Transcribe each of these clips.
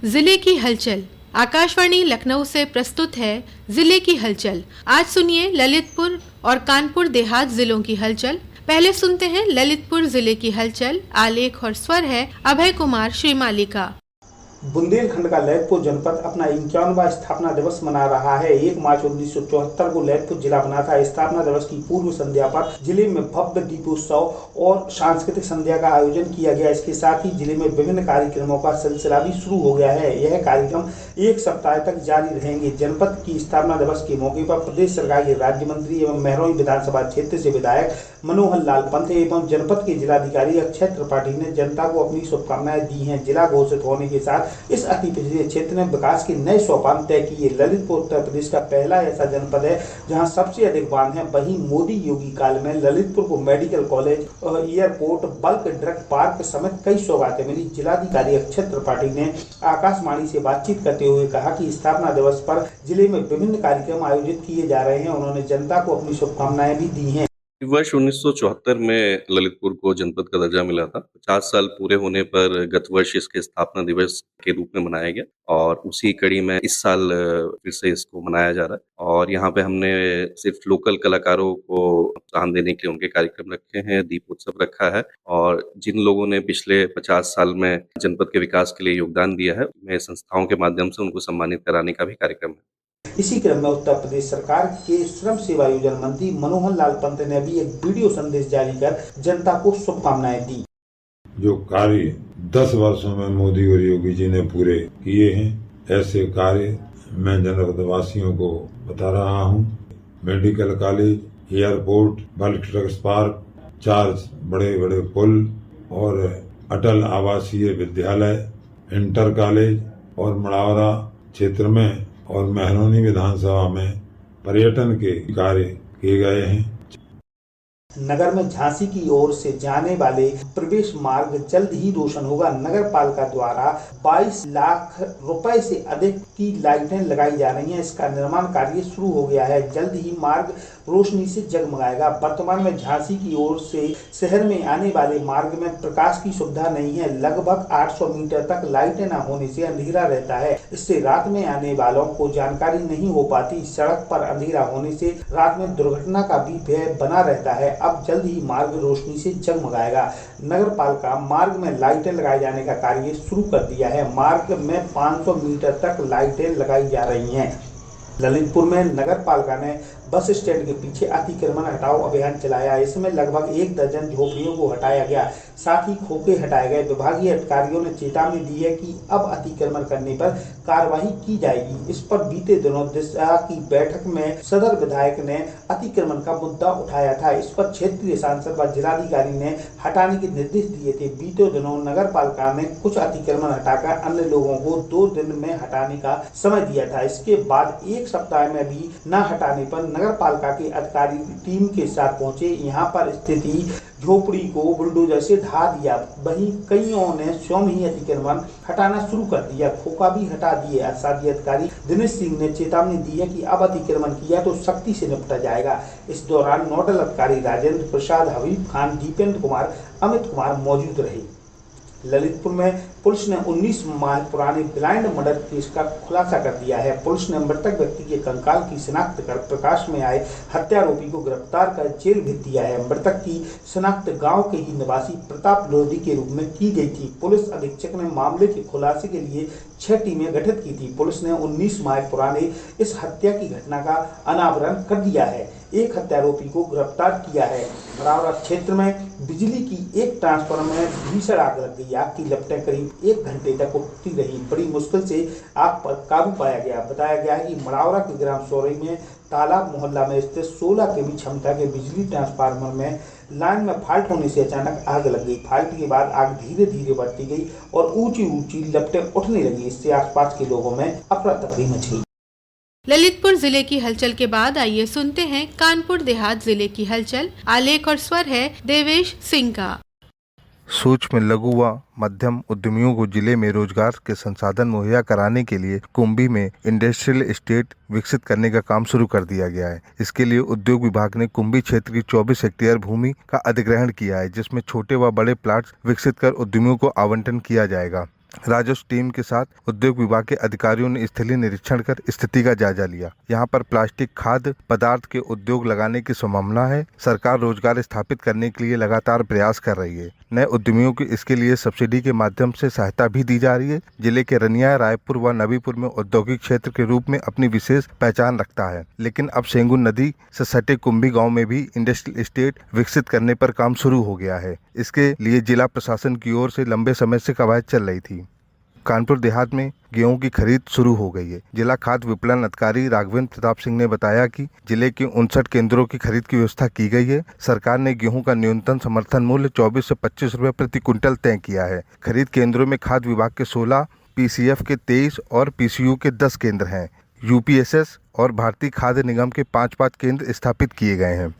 जिले की हलचल। आकाशवाणी लखनऊ से प्रस्तुत है जिले की हलचल। आज सुनिए ललितपुर और कानपुर देहात जिलों की हलचल। पहले सुनते हैं ललितपुर जिले की हलचल। आलेख और स्वर है अभय कुमार श्रीमाली का। बुंदेलखंड का ललितपुर जनपद अपना 51वां स्थापना दिवस मना रहा है। 1 मार्च 1974 को ललितपुर जिला बना था। स्थापना दिवस की पूर्व संध्या पर जिले में भव्य दीपोत्सव और सांस्कृतिक संध्या का आयोजन किया गया। इसके साथ ही जिले में विभिन्न कार्यक्रमों का सिलसिला भी शुरू हो गया है। यह कार्यक्रम 1 सप्ताह तक जारी रहेंगे। जनपद की स्थापना दिवस के मौके पर प्रदेश सरकार के राज्य मंत्री एवं महरौई विधानसभा क्षेत्र से विधायक मनोहर लाल पंत एवं जनपद के जिलाधिकारी अक्षय त्रिपाठी ने जनता को अपनी शुभकामनाएं दी हैं। जिला घोषित होने के साथ इस अति पिछड़े क्षेत्र ने विकास के नए सोपान तय किए। ललितपुर उत्तर प्रदेश का पहला ऐसा जनपद है जहां सबसे अधिक वाहन है। वहीं मोदी योगी काल में ललितपुर को medical college, airport, bulk drug park समेत कई सौगातें मिली। जिलाधिकारी अक्षय त्रिपाठी ने आकाशवाणी से बातचीत करते हुए कहा कि स्थापना दिवस पर जिले में विभिन्न कार्यक्रम आयोजित किए जा रहे हैं। उन्होंने जनता को अपनी शुभकामनाएं भी दी हैं। वर्ष 1974 में ललितपुर को जनपद का दर्जा मिला था। 50 साल पूरे होने पर गत वर्ष इसके स्थापना दिवस के रूप में मनाया गया और उसी कड़ी में इस साल फिर से इसको मनाया जा रहा है। और यहाँ पे हमने सिर्फ लोकल कलाकारों को प्रोत्साहन देने के लिए उनके कार्यक्रम रखे हैं, दीपोत्सव रखा है और जिन लोगों ने पिछले 50 साल में जनपद के विकास के लिए योगदान दिया है, मैं संस्थाओं के माध्यम से उनको सम्मानित कराने का भी कार्यक्रम है। इसी क्रम में उत्तर प्रदेश सरकार के श्रम सेवा योजना मंत्री मनोहर लाल पंत ने भी एक वीडियो संदेश जारी कर जनता को शुभकामनाएं दी। जो कार्य 10 वर्षों में मोदी और योगी जी ने पूरे किए हैं, ऐसे कार्य मैं जनपद वासियों को बता रहा हूं। Medical college, airport, bulk drugs park, 4 बड़े बड़े पुल और अटल आवासीय विद्यालय, इंटर कॉलेज और मड़ावरा क्षेत्र में और महरौनी विधानसभा में पर्यटन के कार्य किए गए हैं। नगर में झांसी की ओर से जाने वाले प्रवेश मार्ग जल्द ही रोशन होगा। नगर पालिका द्वारा 22 लाख रुपए से अधिक की लाइटें लगाई जा रही हैं। इसका निर्माण कार्य शुरू हो गया है। जल्द ही मार्ग रोशनी से जगमगाएगा। वर्तमान में झांसी की ओर से शहर में आने वाले मार्ग में प्रकाश की सुविधा नहीं है। लगभग 800 मीटर तक लाइटें न होने से अंधेरा रहता है। इससे रात में आने वालों को जानकारी नहीं हो पाती। सड़क पर अंधेरा होने से रात में दुर्घटना का भी भय बना रहता है। अब जल्द ही मार्ग रोशनी से जगमगाएगा। नगर पालिका मार्ग में लाइटें लगाए जाने का कार्य शुरू कर दिया है। मार्ग में 500 मीटर तक लाइटें लगाई जा रही हैं। ललितपुर में नगर पालिका ने बस स्टैंड के पीछे अतिक्रमण हटाओ अभियान चलाया। इसमें लगभग 1 दर्जन झोपड़ियों को हटाया गया, साथ ही खोखे हटाए गए। विभागीय अधिकारियों ने चेतावनी दी है कि अब अतिक्रमण करने पर कार्रवाई की जाएगी। इस पर बीते दिनों दिशा की बैठक में सदर विधायक ने अतिक्रमण का मुद्दा उठाया था। इस पर क्षेत्रीय सांसद व जिलाधिकारी ने हटाने के निर्देश दिए थे। बीते दिनों नगर पालिका ने कुछ अतिक्रमण हटाकर अन्य लोगों को 2 दिन में हटाने का समय दिया था। इसके बाद 1 सप्ताह में भी न हटाने पर नगर पालिका के अधिकारी टीम के साथ पहुंचे। यहां पर स्थिति झोपड़ी को बुलडोजर से ढा दिया। वहीं कईयों ने स्वयं ही अतिक्रमण हटाना शुरू कर दिया, खोखा भी हटा दिए। साथ ही अधिकारी दिनेश सिंह ने चेतावनी दी है कि अब अतिक्रमण किया तो सख्ती से निपटा जाएगा। इस दौरान नोडल अधिकारी राजेंद्र प्रसाद, हबीब खान, दीपेंद्र कुमार, अमित कुमार मौजूद रहे। ललितपुर में पुलिस ने 19 माह पुराने ब्लाइंड मर्डर केस का खुलासा कर दिया है। पुलिस ने मृतक व्यक्ति के कंकाल की शिनाख्त कर प्रकाश में आए हत्यारोपी को गिरफ्तार कर जेल भेज दिया है। मृतक की शिनाख्त गांव के ही निवासी प्रताप लोधी के रूप में की गई थी। पुलिस अधीक्षक ने मामले के खुलासे के लिए 6 टीमें गठित की थी। पुलिस ने 19 माह पुराने इस हत्या की घटना का अनावरण कर दिया है। एक हत्यारोपी को गिरफ्तार किया है। मड़ावरा क्षेत्र में बिजली की एक ट्रांसफार्मर में भीषण आग लग गई। आग की लपटें करीब 1 घंटे तक उठती रही। बड़ी मुश्किल से आग पर काबू पाया गया। बताया गया है कि मड़ावरा के ग्राम सौरई में तालाब मोहल्ला में स्थित 16 केवी क्षमता के बिजली ट्रांसफार्मर में लाइन में फॉल्ट होने से अचानक आग लग गई। फॉल्ट के बाद आग धीरे धीरे बढ़ती गई और ऊंची ऊंची लपटें उठने लगी। इससे आसपास के लोगों में अफरा तफरी मच गई। ललितपुर जिले की हलचल के बाद आइए सुनते हैं कानपुर देहात जिले की हलचल। आलेख और स्वर है देवेश सिंह का। सूक्ष्म, लघु व मध्यम उद्यमियों को जिले में रोजगार के संसाधन मुहैया कराने के लिए कुंभी में इंडस्ट्रियल एस्टेट विकसित करने का काम शुरू कर दिया गया है। इसके लिए उद्योग विभाग ने कुंभी क्षेत्र की 24 हेक्टेयर भूमि का अधिग्रहण किया है, जिसमें छोटे व बड़े प्लाट्स विकसित कर उद्यमियों को आवंटन किया जाएगा। राजस्व टीम के साथ उद्योग विभाग के अधिकारियों ने स्थलीय निरीक्षण कर स्थिति का जायजा लिया। यहाँ पर प्लास्टिक खाद्य पदार्थ के उद्योग लगाने की संभावना है। सरकार रोजगार स्थापित करने के लिए लगातार प्रयास कर रही है। नए उद्यमियों को इसके लिए सब्सिडी के माध्यम से सहायता भी दी जा रही है। जिले के रनिया, रायपुर व नबीपुर में औद्योगिक क्षेत्र के रूप में अपनी विशेष पहचान रखता है, लेकिन अब सेंगुन नदी से सटे कुंभी गाँव में भी इंडस्ट्रियल एस्टेट विकसित करने पर काम शुरू हो गया है। इसके लिए जिला प्रशासन की ओर से लंबे समय से कवायद चल रही थी। कानपुर देहात में गेहूं की खरीद शुरू हो गई है। जिला खाद्य विपणन अधिकारी राघवेंद्र प्रताप सिंह ने बताया कि जिले के 59 केंद्रों की खरीद की व्यवस्था की गई है। सरकार ने गेहूं का न्यूनतम समर्थन मूल्य 24 से 25 रुपए प्रति क्विंटल तय किया है। खरीद केंद्रों में खाद्य विभाग के 16, पीसीएफ के 23 और पीसीयू के 10 केंद्र हैं। यूपीएसएस और भारतीय खाद्य निगम के 5-5 केंद्र स्थापित किए गए हैं।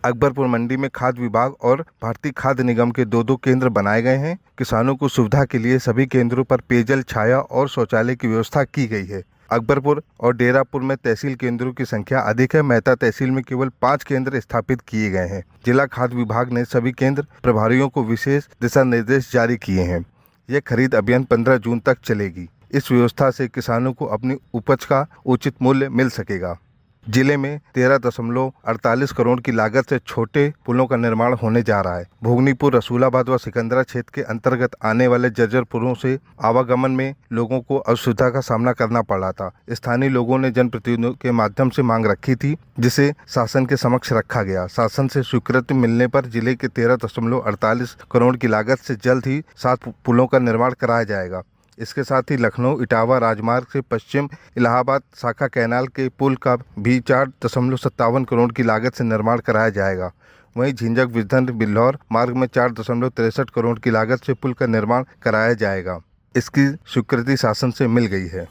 अकबरपुर मंडी में खाद्य विभाग और भारतीय खाद्य निगम के 2-2 केंद्र बनाए गए हैं। किसानों को सुविधा के लिए सभी केंद्रों पर पेयजल, छाया और शौचालय की व्यवस्था की गई है। अकबरपुर और डेरापुर में तहसील केंद्रों की संख्या अधिक है। मेहता तहसील में केवल 5 केंद्र स्थापित किए गए हैं। जिला खाद्य विभाग ने सभी केंद्र प्रभारियों को विशेष दिशा निर्देश जारी किए हैं। यह खरीद अभियान 15 जून तक चलेगी। इस व्यवस्था से किसानों को अपनी उपज का उचित मूल्य मिल सकेगा। जिले में 13.48 करोड़ की लागत से छोटे पुलों का निर्माण होने जा रहा है। भोगनीपुर, रसूलाबाद व सिकंदरा क्षेत्र के अंतर्गत आने वाले जर्जर पुलों से आवागमन में लोगों को असुविधा का सामना करना पड़ रहा था। स्थानीय लोगों ने जनप्रतिनिधियों के माध्यम से मांग रखी थी, जिसे शासन के समक्ष रखा गया। शासन से स्वीकृति मिलने पर जिले के 13.48 करोड़ की लागत से जल्द ही 7 पुलों का निर्माण कराया जाएगा। इसके साथ ही लखनऊ इटावा राजमार्ग से पश्चिम इलाहाबाद शाखा कैनाल के पुल का भी 4.57 करोड़ की लागत से निर्माण कराया जाएगा। वहीं झिंझक विजन बिल्हौर मार्ग में 4.63 करोड़ की लागत से पुल का निर्माण कराया जाएगा। इसकी स्वीकृति शासन से मिल गई है।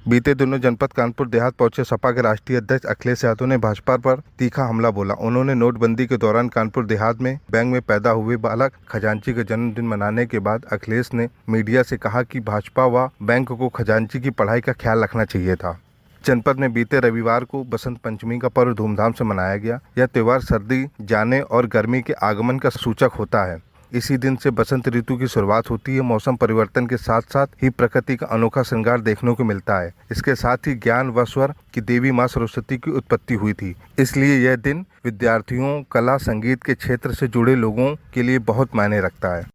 बीते दिनों जनपद कानपुर देहात पहुंचे सपा के राष्ट्रीय अध्यक्ष अखिलेश यादव ने भाजपा पर तीखा हमला बोला। उन्होंने नोटबंदी के दौरान कानपुर देहात में बैंक में पैदा हुए बालक खजांची का जन्मदिन मनाने के बाद अखिलेश ने मीडिया से कहा कि भाजपा व बैंक को खजांची की पढ़ाई का ख्याल रखना चाहिए था। जनपद में बीते रविवार को बसंत पंचमी का पर्व धूमधाम से मनाया गया। यह त्योहार सर्दी जाने और गर्मी के आगमन का सूचक होता है। इसी दिन से बसंत ऋतु की शुरुआत होती है। मौसम परिवर्तन के साथ साथ ही प्रकृति का अनोखा श्रृंगार देखने को मिलता है। इसके साथ ही ज्ञान व स्वर की देवी माँ सरस्वती की उत्पत्ति हुई थी। इसलिए यह दिन विद्यार्थियों, कला, संगीत के क्षेत्र से जुड़े लोगों के लिए बहुत मायने रखता है।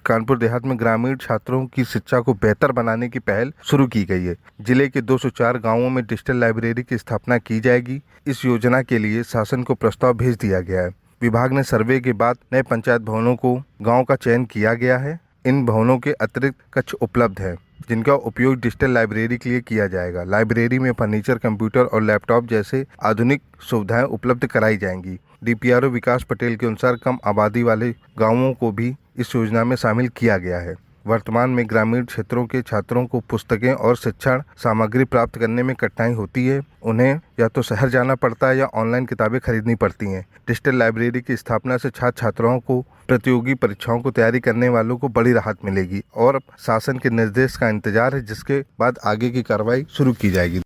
कानपुर देहात में ग्रामीण छात्रों की शिक्षा को बेहतर बनाने की पहल शुरू की गई है। जिले के 204 गांवों में डिजिटल लाइब्रेरी की स्थापना की जाएगी। इस योजना के लिए शासन को प्रस्ताव भेज दिया गया है। विभाग ने सर्वे के बाद नए पंचायत भवनों को गांव का चयन किया गया है। इन भवनों के अतिरिक्त कक्ष उपलब्ध है, जिनका उपयोग डिजिटल लाइब्रेरी के लिए किया जाएगा। लाइब्रेरी में फर्नीचर, कंप्यूटर और लैपटॉप जैसे आधुनिक सुविधाएं उपलब्ध कराई जाएंगी। डीपीआरओ विकास पटेल के अनुसार कम आबादी वाले गाँवों को भी इस योजना में शामिल किया गया है। वर्तमान में ग्रामीण क्षेत्रों के छात्रों को पुस्तकें और शिक्षण सामग्री प्राप्त करने में कठिनाई होती है। उन्हें या तो शहर जाना पड़ता है या ऑनलाइन किताबें खरीदनी पड़ती हैं। डिजिटल लाइब्रेरी की स्थापना से छात्र छात्राओं को प्रतियोगी परीक्षाओं को तैयारी करने वालों को बड़ी राहत मिलेगी और शासन के निर्देश का इंतजार है, जिसके बाद आगे की कार्रवाई शुरू की जाएगी।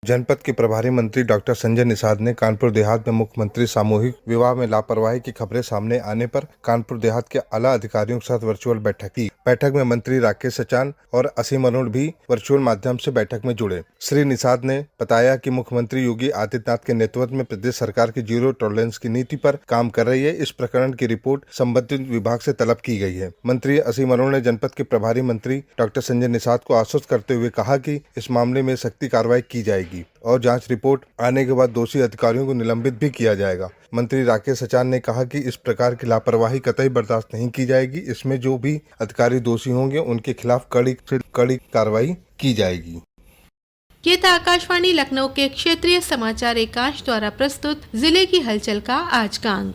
जनपद के प्रभारी मंत्री डॉक्टर संजय निषाद ने कानपुर देहात में मुख्यमंत्री सामूहिक विवाह में लापरवाही की खबरें सामने आने पर कानपुर देहात के आला अधिकारियों के साथ वर्चुअल बैठक की। बैठक में मंत्री राकेश सचान और असीम अरुण भी वर्चुअल माध्यम से बैठक में जुड़े। श्री निषाद ने बताया कि मुख्यमंत्री योगी आदित्यनाथ के नेतृत्व में प्रदेश सरकार की जीरो टॉलरेंस की नीति पर काम कर रही है। इस प्रकरण की रिपोर्ट संबंधित विभाग से तलब की गई है। मंत्री असीम अरुण ने जनपद के प्रभारी मंत्री डॉक्टर संजय निषाद को आश्वस्त करते हुए कहा कि इस मामले में सख्ती कार्रवाई की जाएगी और जांच रिपोर्ट आने के बाद दोषी अधिकारियों को निलंबित भी किया जाएगा। मंत्री राकेश सचान ने कहा कि इस प्रकार की लापरवाही कतई बर्दाश्त नहीं की जाएगी। इसमें जो भी अधिकारी दोषी होंगे उनके खिलाफ कड़ी से कड़ी कार्रवाई की जाएगी। ये था आकाशवाणी लखनऊ के क्षेत्रीय समाचार एकांश द्वारा प्रस्तुत जिले की हलचल का आज का अंक।